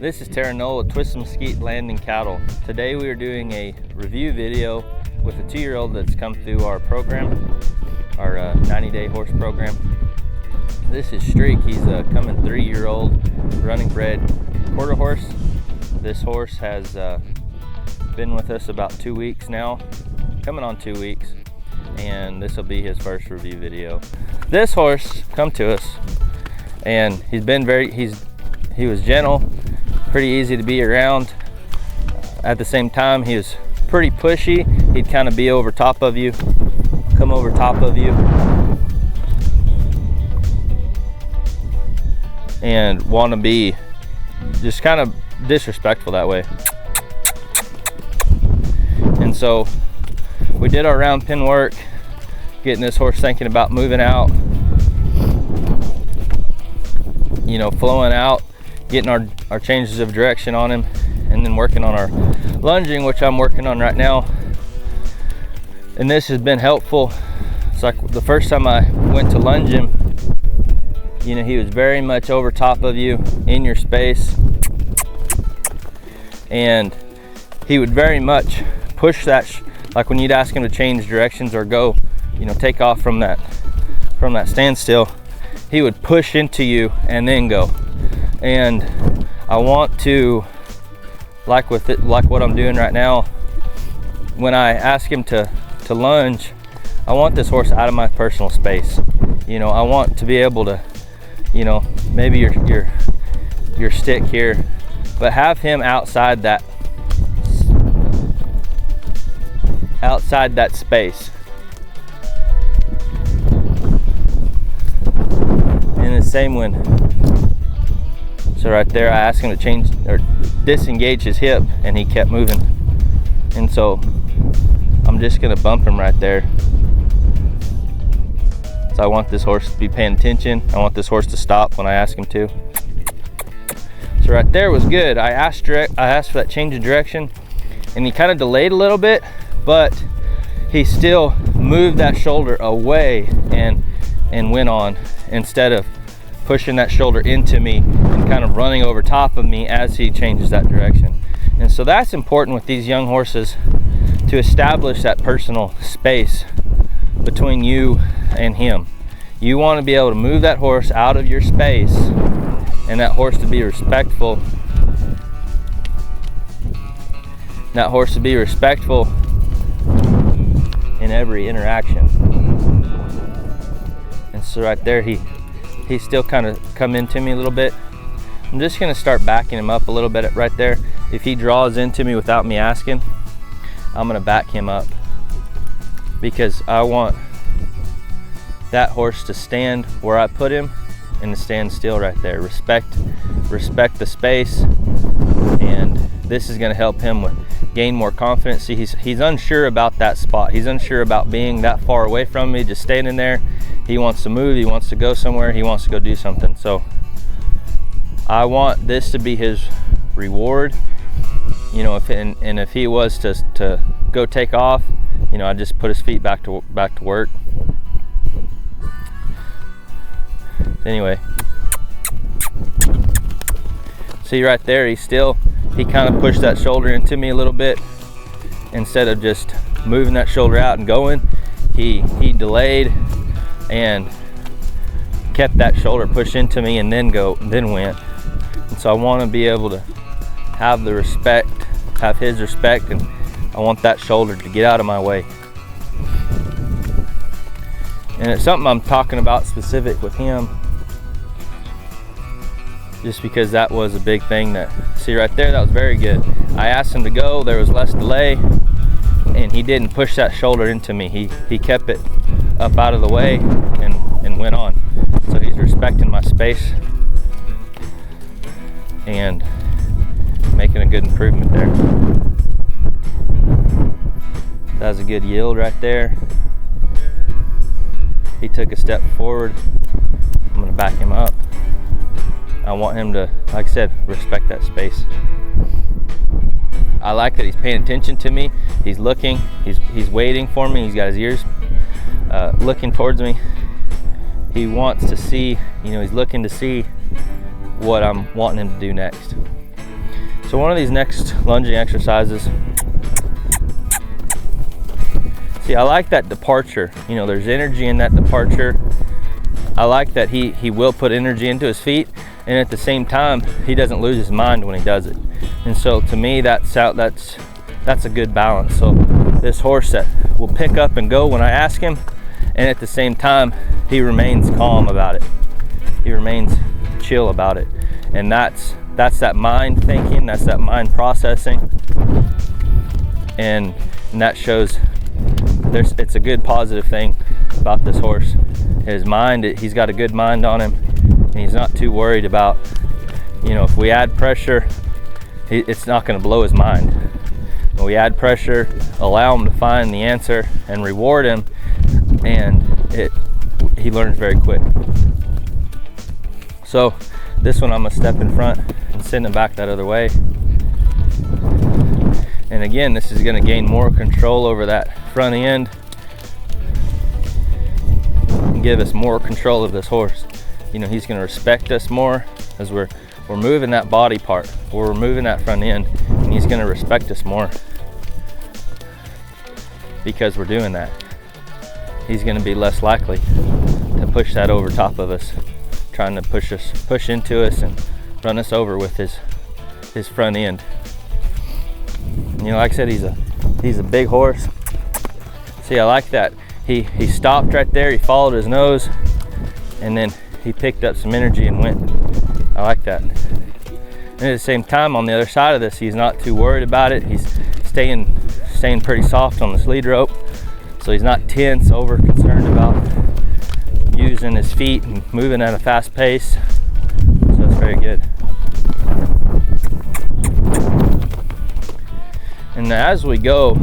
This is Terranol with Twisted Mesquite Landing Cattle. Today we are doing a review video with a 2-year-old that's come through our program, our 90-day horse program. This is Streak. He's a coming 3-year-old running bred quarter horse. This horse has been with us about 2 weeks now, coming on 2 weeks, and this will be his first review video. This horse come to us, and he was gentle, pretty easy to be around. At the same time, he was pretty pushy. He'd kind of be over top of you, come over top of you, and want to be just kind of disrespectful that way. And so we did our round pin work, getting this horse thinking about moving out, flowing out, getting our changes of direction on him, and then working on our lunging, which I'm working on right now. And this has been helpful. It's like the first time I went to lunge him, he was very much over top of you in your space, and he would very much push that, like when you'd ask him to change directions or go, take off from that standstill, he would push into you and then go. And I want to, like what I'm doing right now, when I ask him to lunge, I want this horse out of my personal space. I want to be able to, maybe your stick here, but have him outside that space. And the same so right there, I asked him to change or disengage his hip, and he kept moving. And so I'm just gonna bump him right there. So I want this horse to be paying attention. I want this horse to stop when I ask him to. So right there was good. I asked for that change of direction, and he kind of delayed a little bit, but he still moved that shoulder away and went on, instead of pushing that shoulder into me and kind of running over top of me as he changes that direction. And so that's important with these young horses, to establish that personal space between you and him. You want to be able to move that horse out of your space, and that horse to be respectful. That horse to be respectful in every interaction. And so right there, he still kind of come into me a little bit. I'm just going to start backing him up a little bit right there. If he draws into me without me asking, I'm going to back him up, because I want that horse to stand where I put him and to stand still right there. Respect the space, and this is going to help him gain more confidence. See, he's unsure about that spot. He's unsure about being that far away from me, just standing there. He wants to move, he wants to go somewhere, he wants to go do something. So I want this to be his reward. If he was to go take off, I just put his feet back to work. Anyway, see right there, he kind of pushed that shoulder into me a little bit. Instead of just moving that shoulder out and going, he delayed and kept that shoulder pushed into me and then went. And so I want to be able to have his respect, and I want that shoulder to get out of my way. And it's something I'm talking about specific with him, just because that was a big thing. See right there, that was very good. I asked him to go, there was less delay, and he didn't push that shoulder into me. He kept it up out of the way and went on. So he's respecting my space and making a good improvement there. That was a good yield right there. He took a step forward. I'm gonna back him up. I want him to, like I said, respect that space. I like that he's paying attention to me. He's looking, he's waiting for me. He's got his ears looking towards me. He wants to see, he's looking to see what I'm wanting him to do next. So one of these next lunging exercises, see, I like that departure. You know, there's energy in that departure. I like that he will put energy into his feet, and at the same time, he doesn't lose his mind when he does it. And so to me, that's a good balance. So this horse that will pick up and go when I ask him, and at the same time, he remains calm about it. He remains chill about it. And that's that mind thinking, that's that mind processing. And that shows it's a good positive thing about this horse. His mind, he's got a good mind on him, and he's not too worried about, you know, if we add pressure, it's not going to blow his mind. When we add pressure, allow him to find the answer and reward him, and he learns very quick. So this one I'm going to step in front and send him back that other way. And again, this is going to gain more control over that front end and give us more control of this horse. You know, he's going to respect us more as we're moving that body part, we're moving that front end, and he's going to respect us more because we're doing that. He's going to be less likely to push that over top of us, trying to push into us and run us over with his front end. You know, like I said, he's a big horse. See, I like that. He stopped right there, he followed his nose, and then he picked up some energy and went. I like that. And at the same time, on the other side of this, he's not too worried about it. He's staying pretty soft on this lead rope. So he's not tense, over concerned about using his feet and moving at a fast pace. So it's very good. And as we go,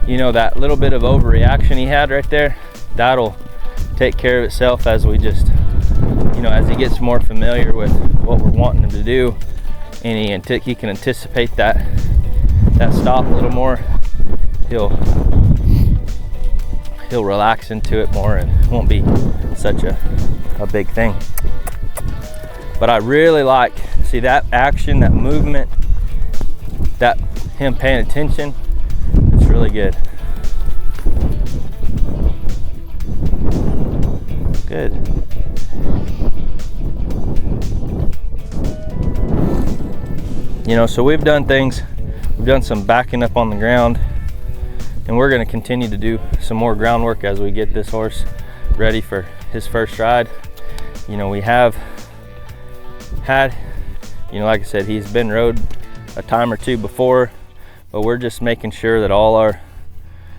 you know, that little bit of overreaction he had right there, that'll take care of itself as we just, you know, as he gets more familiar with what we're wanting him to do, and he can anticipate that stop a little more, he'll relax into it more, and it won't be such a big thing. But I really like, see, that action, that movement, that him paying attention, it's really good. Good. You know, so we've done some backing up on the ground, and we're going to continue to do some more groundwork as we get this horse ready for his first ride. You know, we have had, you know, like I said, he's been rode a time or two before, but we're just making sure that all our,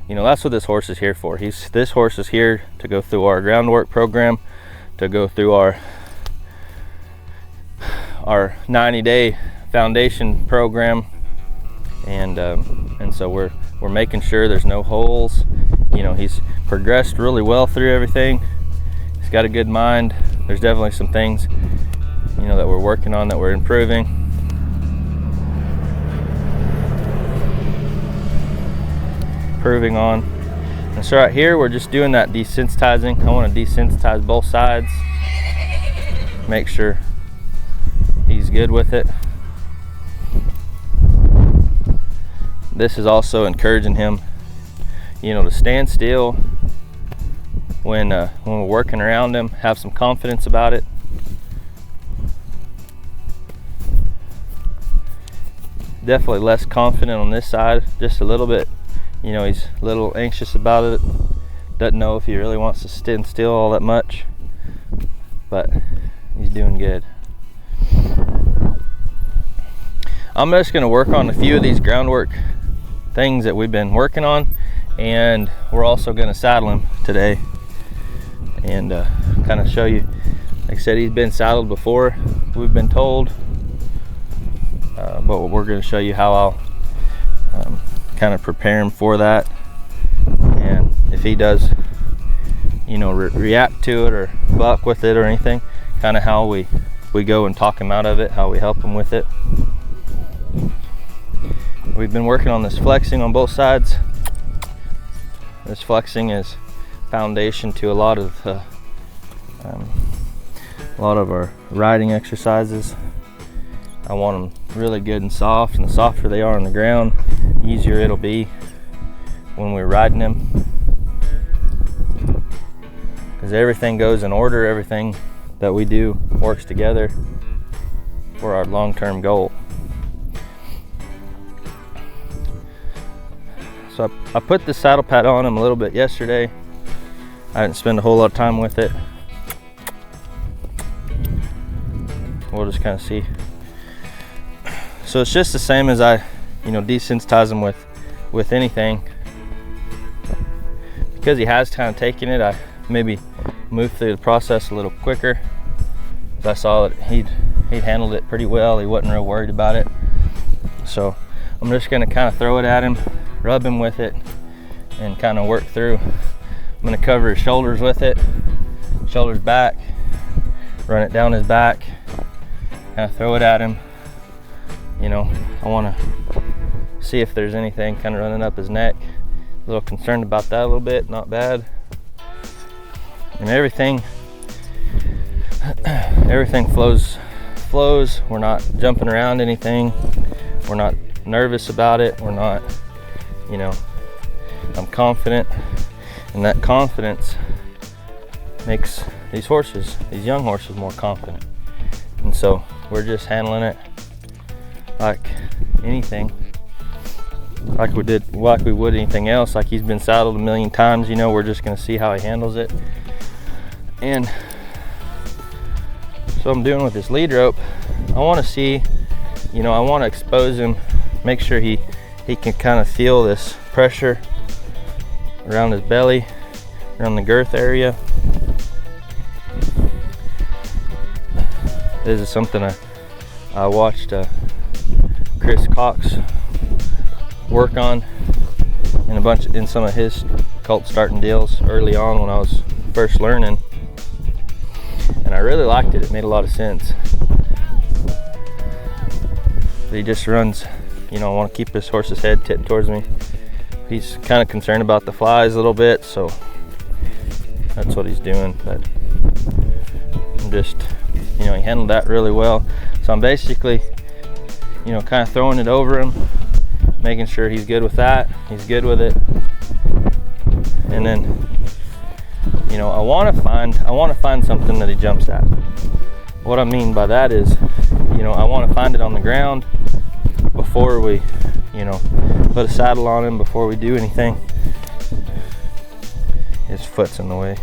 you know, that's what this horse is here for. This horse is here to go through our groundwork program, to go through our 90-day foundation program, and so we're making sure there's no holes. You know, he's progressed really well through everything. He's got a good mind. There's definitely some things, you know, that we're working on, that we're improving. On. And so right here, we're just doing that desensitizing. I want to desensitize both sides, make sure he's good with it. This is also encouraging him, you know, to stand still when we're working around him, have some confidence about it. Definitely less confident on this side, just a little bit. You know, he's a little anxious about it. Doesn't know if he really wants to stand still all that much, but he's doing good. I'm just going to work on a few of these groundwork things that we've been working on, and we're also going to saddle him today and kind of show you. Like I said, he's been saddled before, we've been told, but we're going to show you how I'll kind of prepare him for that, and if he does, you know, react to it or buck with it or anything, kind of how we go and talk him out of it, how we help him with it. We've been working on this flexing on both sides. This flexing is foundation to a lot of our riding exercises, I want them really good and soft, and the softer they are on the ground, the easier it'll be when we're riding them. Because everything goes in order, everything that we do works together for our long-term goal. So I put the saddle pad on him a little bit yesterday. I didn't spend a whole lot of time with it. We'll just kind of see. So it's just the same as I, desensitize him with anything. Because he has kind of taken it, I maybe moved through the process a little quicker. I saw that he'd handled it pretty well. He wasn't real worried about it. So I'm just gonna kind of throw it at him, rub him with it, and kind of work through. I'm gonna cover his shoulders with it, shoulders back, run it down his back, kind of throw it at him. I want to see if there's anything kind of running up his neck. A little concerned about that a little bit, not bad. And everything flows. We're not jumping around anything. We're not nervous about it. We're not, I'm confident, and that confidence makes these young horses more confident. And so we're just handling it like anything, like we would anything else. Like he's been saddled a million times, we're just gonna see how he handles it. And so I'm doing with this lead rope, I want to see, I want to expose him, make sure he can kind of feel this pressure around his belly, around the girth area. This is something I watched Chris Cox work on in some of his Colt starting deals early on when I was first learning, and I really liked it. It made a lot of sense. He just runs, I want to keep this horse's head tipped towards me. He's kind of concerned about the flies a little bit, so that's what he's doing. But I'm just, he handled that really well. So I'm basically, kind of throwing it over him, making sure he's good with that. He's good with it. And then, I want to find something that he jumps at. What I mean by that is, I want to find it on the ground before we, put a saddle on him, before we do anything. His foot's in the way.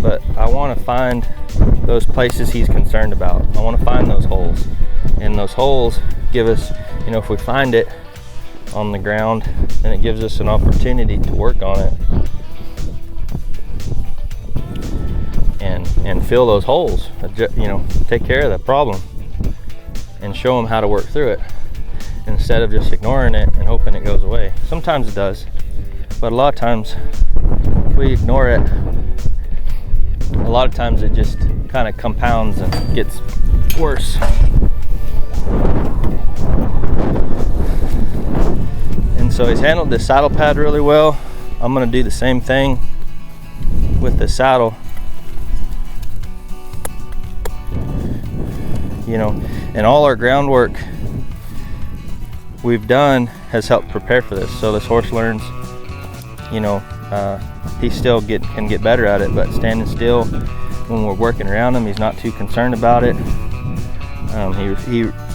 But I want to find those places he's concerned about. I want to find those holes. And those holes give us, if we find it on the ground, then it gives us an opportunity to work on it and fill those holes, take care of the problem and show them how to work through it instead of just ignoring it and hoping it goes away. Sometimes it does, but a lot of times we ignore it. A lot of times it just kind of compounds and gets worse. And so he's handled this saddle pad really well. I'm going to do the same thing with the saddle. And all our groundwork we've done has helped prepare for this. So this horse learns, he still can get better at it, but standing still when we're working around him, he's not too concerned about it.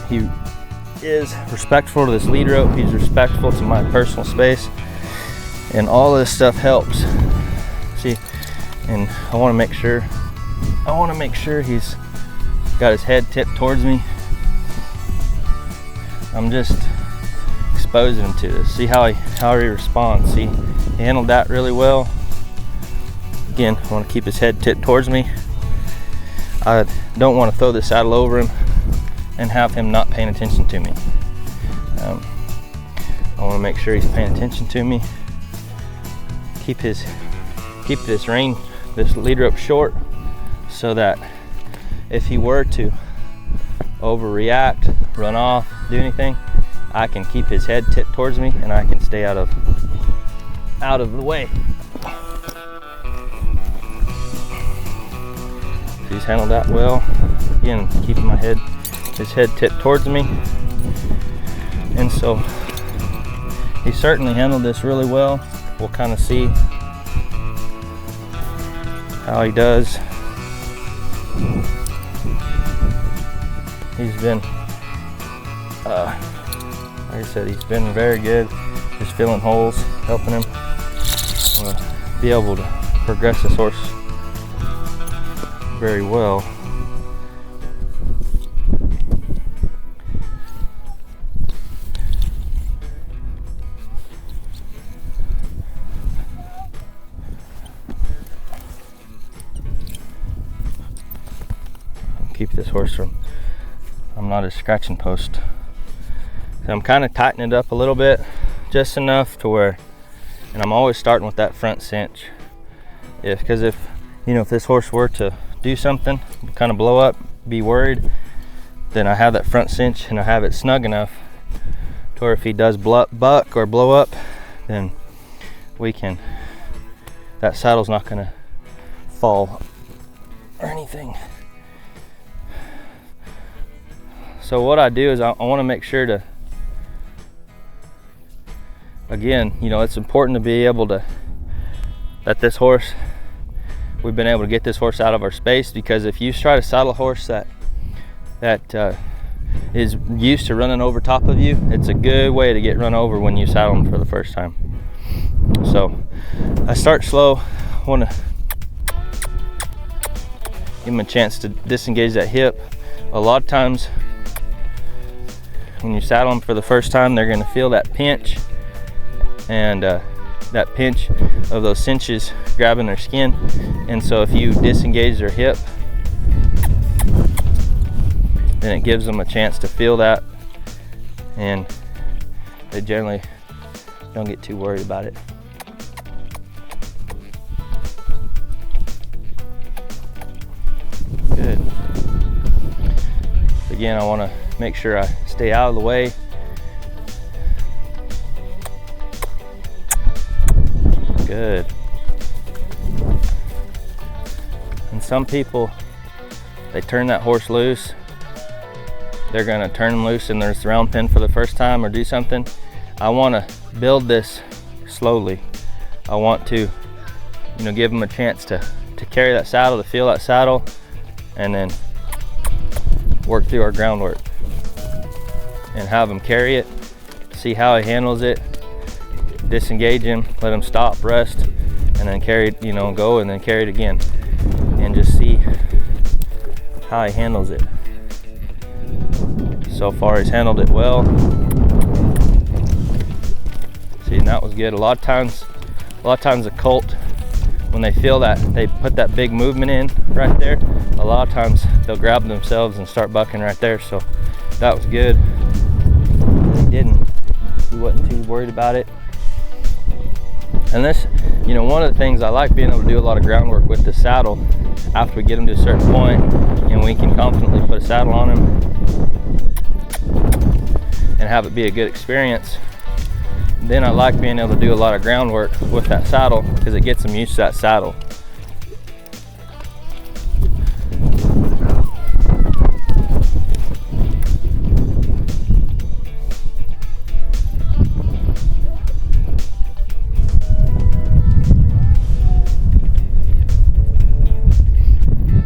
He is respectful to this lead rope. He's respectful to my personal space, and all this stuff helps. See, and I want to make sure he's got his head tipped towards me. I'm just exposing him to this. See how he responds. See, he handled that really well. Again, I want to keep his head tipped towards me. I don't want to throw the saddle over him and have him not paying attention to me. I want to make sure he's paying attention to me. Keep this lead rope short, so that if he were to overreact, run off, do anything, I can keep his head tipped towards me and I can stay out of the way. He's handled that well. Again, keeping his head tipped towards me. And so he certainly handled this really well. We'll kind of see how he does. He's been, like I said, he's been very good. Just filling holes, helping him be able to progress this horse very well. Keep this horse from, I'm not a scratching post. So I'm kind of tightening it up a little bit, just enough to where, and I'm always starting with that front cinch. Because if this horse were to do something, kind of blow up, be worried, then I have that front cinch and I have it snug enough to where if he does buck or blow up, then that saddle's not gonna fall or anything. So what I do is I want to make sure to, again, it's important to be able to let this horse, we've been able to get this horse out of our space, because if you try to saddle a horse that is used to running over top of you, it's a good way to get run over when you saddle them for the first time. So I start slow, I want to give him a chance to disengage that hip. A lot of times when you saddle them for the first time, they're going to feel that pinch, and that pinch of those cinches grabbing their skin. And so if you disengage their hip, then it gives them a chance to feel that, and they generally don't get too worried about it. Good. Again, I want to make sure I stay out of the way. Good. And some people, they turn that horse loose. They're gonna turn him loose in their round pen for the first time or do something. I wanna build this slowly. I want to, give them a chance to carry that saddle, to feel that saddle, and then work through our groundwork and have him carry it, see how he handles it, disengage him, let him stop, rest, and then carry it, go and then carry it again, and just see how he handles it. So far he's handled it well. See, and that was good. A lot of times the colt, when they feel that, they put that big movement in right there, a lot of times they'll grab themselves and start bucking right there. So that was good. He wasn't too worried about it. And this, one of the things I like, being able to do a lot of groundwork with the saddle after we get him to a certain point and we can confidently put a saddle on him and have it be a good experience. Then I like being able to do a lot of groundwork with that saddle, because it gets them used to that saddle.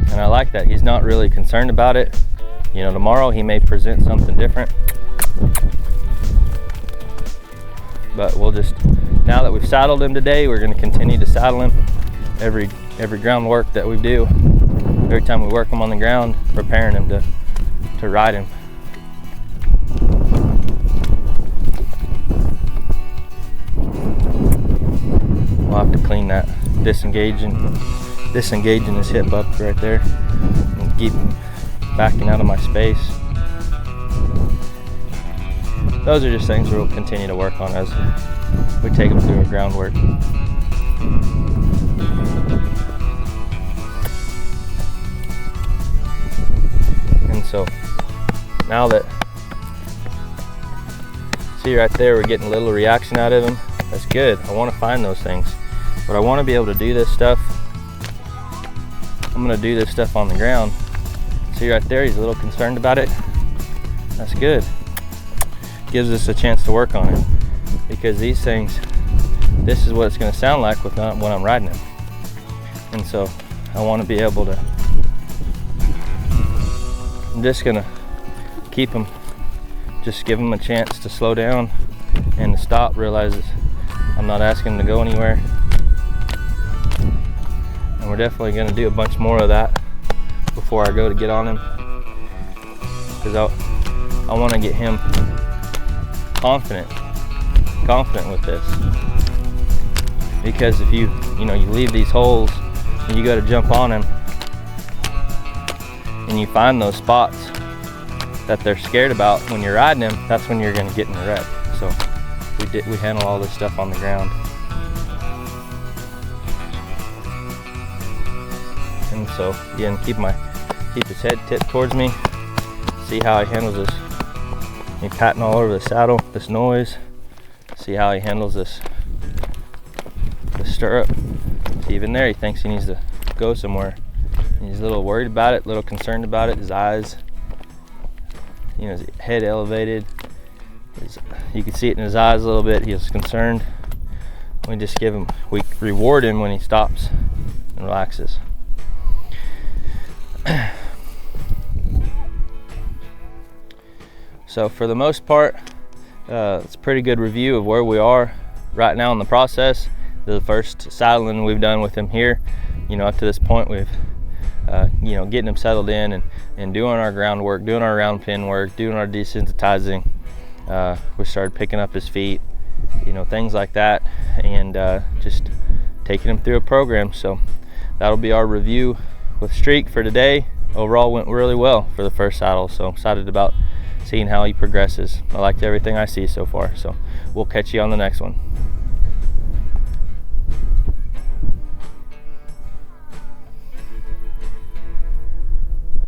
And I like that he's not really concerned about it. Tomorrow he may present something different. But we'll just, now that we've saddled him today, we're going to continue to saddle him every groundwork that we do. Every time we work him on the ground, preparing him to ride him. We'll have to clean that, disengaging his hip up right there, and keep him backing out of my space. Those are just things we'll continue to work on as we take them through our groundwork. And so now that, see right there, we're getting a little reaction out of him. That's good. I want to find those things, but I want to be able to do this stuff I'm gonna do this stuff on the ground. See right there, he's a little concerned about it. That's good. Gives us a chance to work on it, because these things, this is what it's gonna sound like when I'm riding them. And so I wanna be able to, I'm just gonna keep him, just give him a chance to slow down and to stop, realizes I'm not asking him to go anywhere. And we're definitely gonna do a bunch more of that before I go to get on him, because I wanna get him confident with this. Because if you leave these holes and you go to jump on him and you find those spots that they're scared about when you're riding him, that's when you're gonna get in a wreck. So we handle all this stuff on the ground. And so again, keep his head tipped towards me. See how he handles this. He's patting all over the saddle, this noise. See how he handles this stirrup. See, even there, he thinks he needs to go somewhere. He's a little worried about it, a little concerned about it. His eyes, his head elevated. You can see it in his eyes a little bit. He's concerned. We reward him when he stops and relaxes. So for the most part, it's a pretty good review of where we are right now in the process. The first saddling we've done with him here, up to this point, we've getting him settled in and doing our groundwork, doing our round pin work, doing our desensitizing. We started picking up his feet, things like that, and just taking him through a program. So that'll be our review with Streak for today. Overall went really well for the first saddle, so I'm excited about seeing how he progresses. I liked everything I see so far, so we'll catch you on the next one.